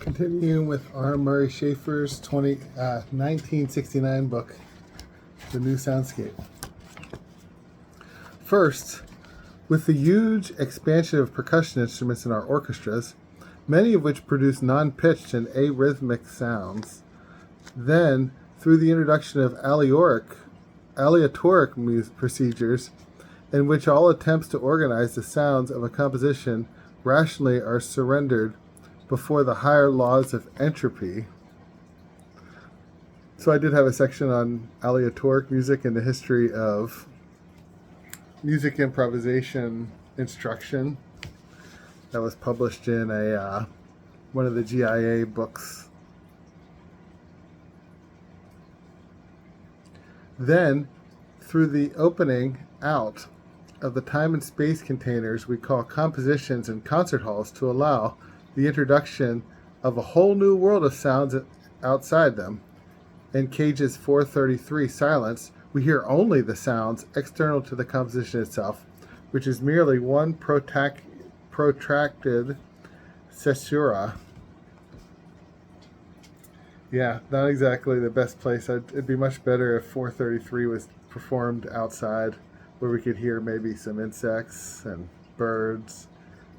Continuing with R. Murray Schafer's 1969 book, The New Soundscape. First, with the huge expansion of percussion instruments in our orchestras, many of which produce non-pitched and arrhythmic sounds, then, through the introduction of aleatoric procedures, in which all attempts to organize the sounds of a composition rationally are surrendered before the higher laws of entropy. So I did have a section on aleatoric music and the history of music improvisation instruction that was published in one of the GIA books. Then, through the opening out of the time and space containers we call compositions and concert halls to allow the introduction of a whole new world of sounds outside them. In Cage's 433 silence, we hear only the sounds external to the composition itself, which is merely one protracted caesura. Yeah, not exactly the best place. It'd be much better if 433 was performed outside, where we could hear maybe some insects and birds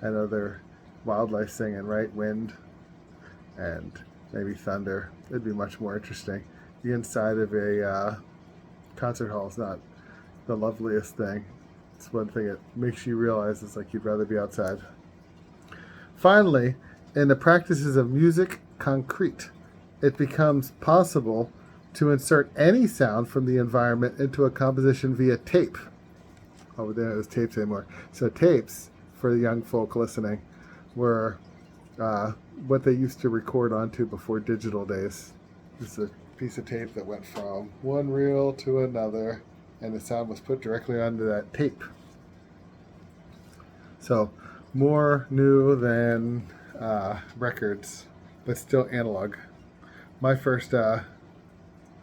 and other wildlife singing, right? Wind and maybe thunder. It'd be much more interesting. The inside of a concert hall is not the loveliest thing. It's one thing it makes you realize it's like you'd rather be outside. Finally, in the practices of music concrete, it becomes possible to insert any sound from the environment into a composition via tape. Oh, we don't have tapes anymore. So tapes, for the young folk listening, were what they used to record onto before digital days. This is a piece of tape that went from one reel to another, and the sound was put directly onto that tape. So more new than records, but still analog. My first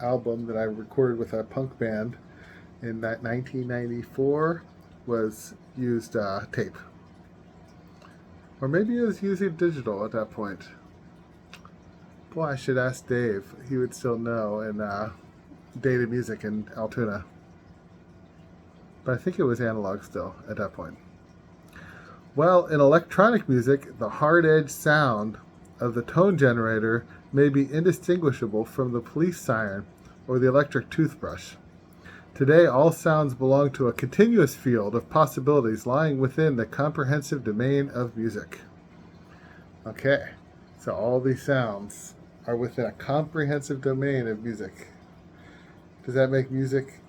album that I recorded with a punk band in 1994 was used tape. Or maybe it was using digital at that point. Boy, I should ask Dave. He would still know in Data Music in Altoona. But I think it was analog still at that point. Well, in electronic music, the hard-edged sound of the tone generator may be indistinguishable from the police siren or the electric toothbrush. Today, all sounds belong to a continuous field of possibilities lying within the comprehensive domain of music. Okay, so all these sounds are within a comprehensive domain of music. Does that make music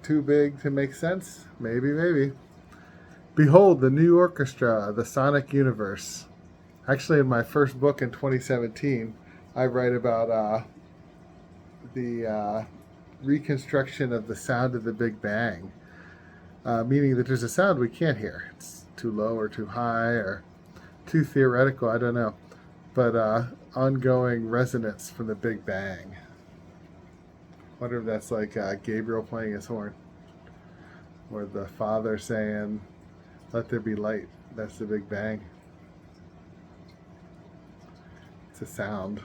too big to make sense? Maybe, maybe. Behold the new orchestra, the sonic universe. Actually, in my first book in 2017, I write about the reconstruction of the sound of the Big Bang, meaning that there's a sound we can't hear. It's too low or too high or too theoretical, I don't know. But ongoing resonance from the Big Bang. Wonder if that's like Gabriel playing his horn, or the Father saying, "Let there be light." That's the Big Bang. It's a sound.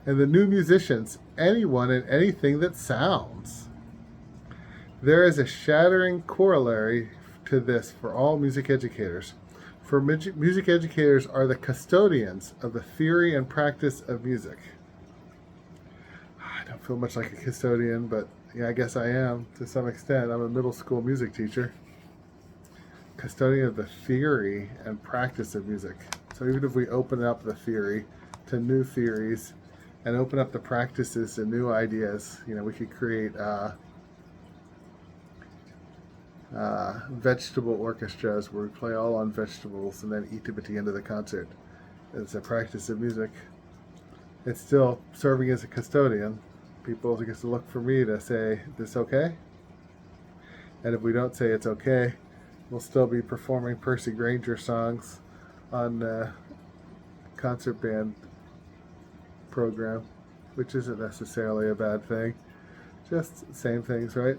And the new musicians, anyone and anything that sounds. There is a shattering corollary to this for all music educators. For music educators are the custodians of the theory and practice of music. I don't feel much like a custodian, but yeah, I guess I am to some extent. I'm a middle school music teacher. Custodian of the theory and practice of music. So even if we open up the theory to new theories and open up the practices and new ideas, we could create vegetable orchestras where we play all on vegetables and then eat them at the end of the concert. It's a practice of music. It's still serving as a custodian. People get to look for me to say, "This okay?" And if we don't say it's okay, we'll still be performing Percy Granger songs on the concert band program, which isn't necessarily a bad thing. Just same things, right?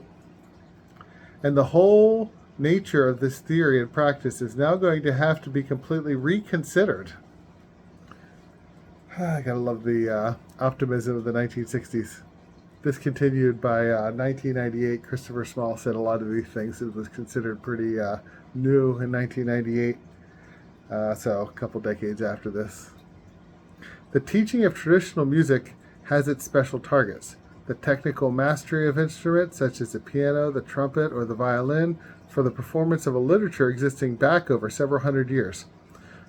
And the whole nature of this theory and practice is now going to have to be completely reconsidered. I gotta love the optimism of the 1960s. This continued by 1998. Christopher Small said a lot of these things. It was considered pretty new in 1998, so a couple decades after this. The teaching of traditional music has its special targets. The technical mastery of instruments such as the piano, the trumpet, or the violin for the performance of a literature existing back over several hundred years.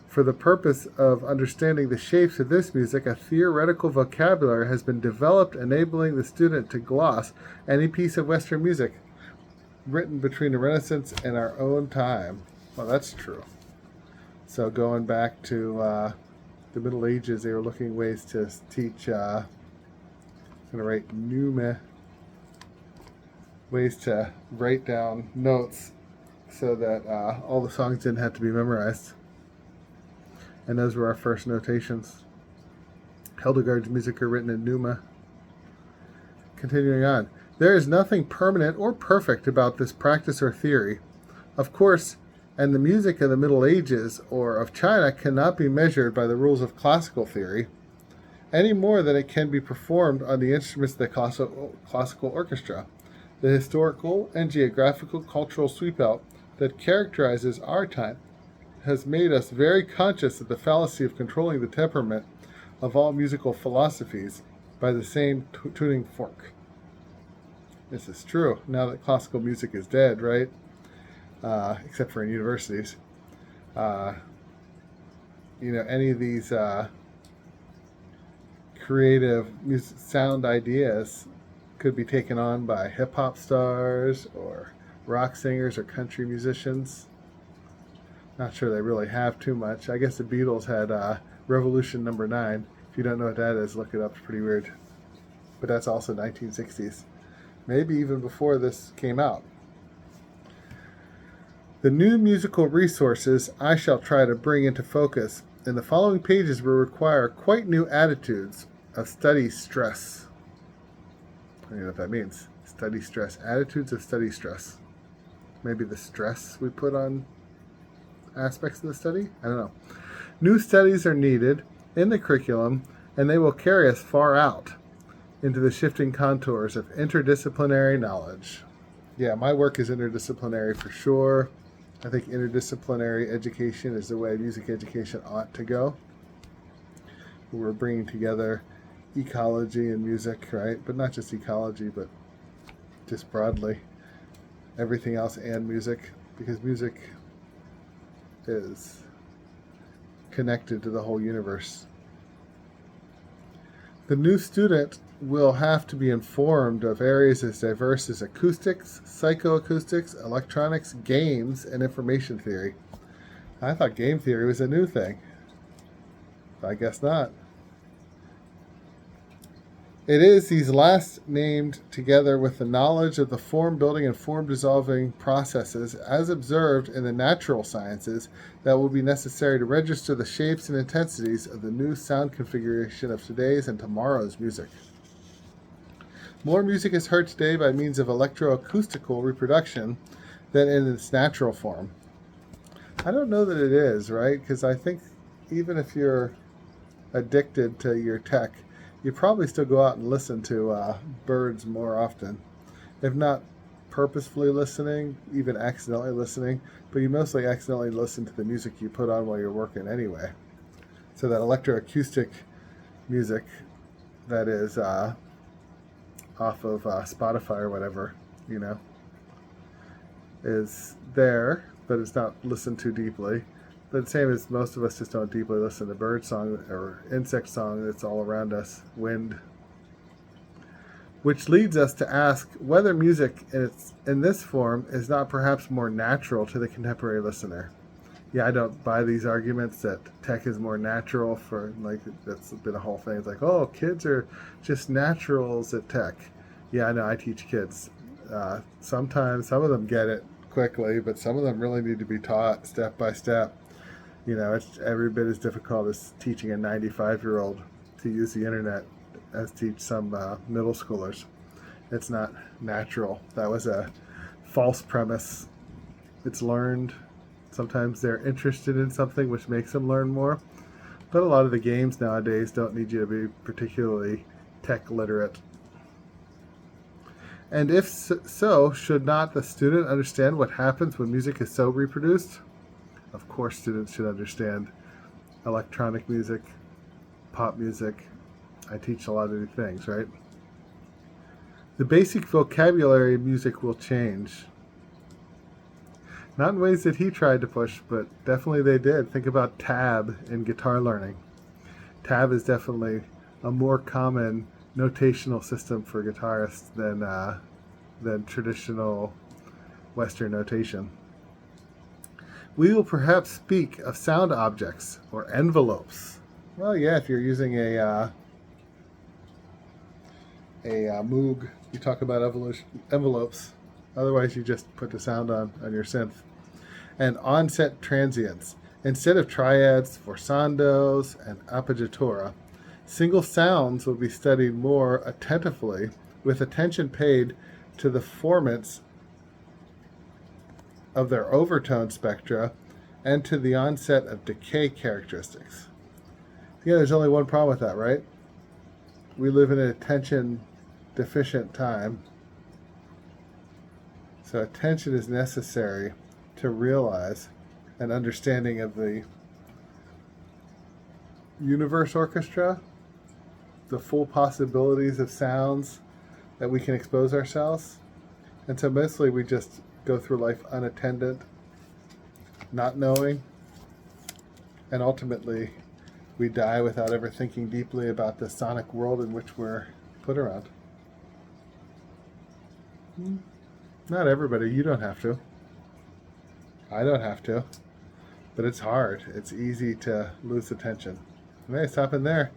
For the purpose of understanding the shapes of this music, a theoretical vocabulary has been developed enabling the student to gloss any piece of Western music written between the Renaissance and our own time. Well, that's true. So going back to the Middle Ages, they were looking ways to teach, I'm going to write Nume, ways to write down notes so that all the songs didn't have to be memorized. And those were our first notations. Hildegard's music are written in Numa. Continuing on. There is nothing permanent or perfect about this practice or theory. Of course, and the music of the Middle Ages or of China cannot be measured by the rules of classical theory, any more than it can be performed on the instruments of the classical orchestra. The historical and geographical cultural sweepout that characterizes our time has made us very conscious of the fallacy of controlling the temperament of all musical philosophies by the same tuning fork. This is true now that classical music is dead, right? Except for in universities. Any of these creative sound ideas could be taken on by hip-hop stars or rock singers or country musicians. Not sure they really have too much. I guess the Beatles had Revolution Number 9. If you don't know what that is, look it up. It's pretty weird. But that's also 1960s. Maybe even before this came out. The new musical resources I shall try to bring into focus in the following pages will require quite new attitudes of study stress. I don't know what that means. Study stress. Attitudes of study stress. Maybe the stress we put on aspects of the study? I don't know. New studies are needed in the curriculum, and they will carry us far out into the shifting contours of interdisciplinary knowledge. Yeah, my work is interdisciplinary for sure. I think interdisciplinary education is the way music education ought to go. We're bringing together ecology and music, right? But not just ecology, but just broadly everything else and music, because music is connected to the whole universe. The new student will have to be informed of areas as diverse as acoustics, psychoacoustics, electronics, games, and information theory. I thought game theory was a new thing. I guess not. It is these last named, together with the knowledge of the form-building and form-dissolving processes as observed in the natural sciences, that will be necessary to register the shapes and intensities of the new sound configuration of today's and tomorrow's music. More music is heard today by means of electroacoustical reproduction than in its natural form. I don't know that it is, right? Because I think even if you're addicted to your tech, you probably still go out and listen to birds more often. If not purposefully listening, even accidentally listening, but you mostly accidentally listen to the music you put on while you're working anyway. So that electroacoustic music that is off of Spotify or whatever, is there, but it's not listened to deeply. But the same as most of us just don't deeply listen to bird song or insect song that's all around us, wind. Which leads us to ask whether music in this form is not perhaps more natural to the contemporary listener. Yeah, I don't buy these arguments that tech is more natural that's been a whole thing. It's like, oh, kids are just naturals at tech. Yeah, I know, I teach kids. Sometimes some of them get it quickly, but some of them really need to be taught step by step. It's every bit as difficult as teaching a 95-year-old to use the internet as teach some middle schoolers. It's not natural. That was a false premise. It's learned. Sometimes they're interested in something which makes them learn more, But a lot of the games nowadays don't need you to be particularly tech literate. And if so, should not the student understand what happens when music is so reproduced? Of course, students should understand electronic music, pop music. I teach a lot of new things, right? The basic vocabulary of music will change. Not in ways that he tried to push, but definitely they did. Think about tab in guitar learning. Tab is definitely a more common notational system for guitarists than traditional Western notation. We will perhaps speak of sound objects or envelopes. Well, yeah, if you're using a Moog, you talk about envelopes. Otherwise, you just put the sound on your synth. And onset transients. Instead of triads, forçandos, and appoggiatura, single sounds will be studied more attentively, with attention paid to the formants of their overtone spectra and to the onset of decay characteristics. Yeah, there's only one problem with that, right? We live in an attention deficient time. So attention is necessary to realize an understanding of the universe orchestra, the full possibilities of sounds that we can expose ourselves. And so mostly we just go through life unattended, not knowing, and ultimately we die without ever thinking deeply about the sonic world in which we're put around. Not everybody. You don't have to. I don't have to. But it's hard. It's easy to lose attention. Okay, stop in there.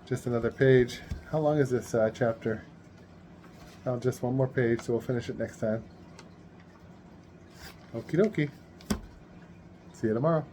Just another page. How long is this chapter? Oh, just one more page, so we'll finish it next time. Okie dokie. See you tomorrow.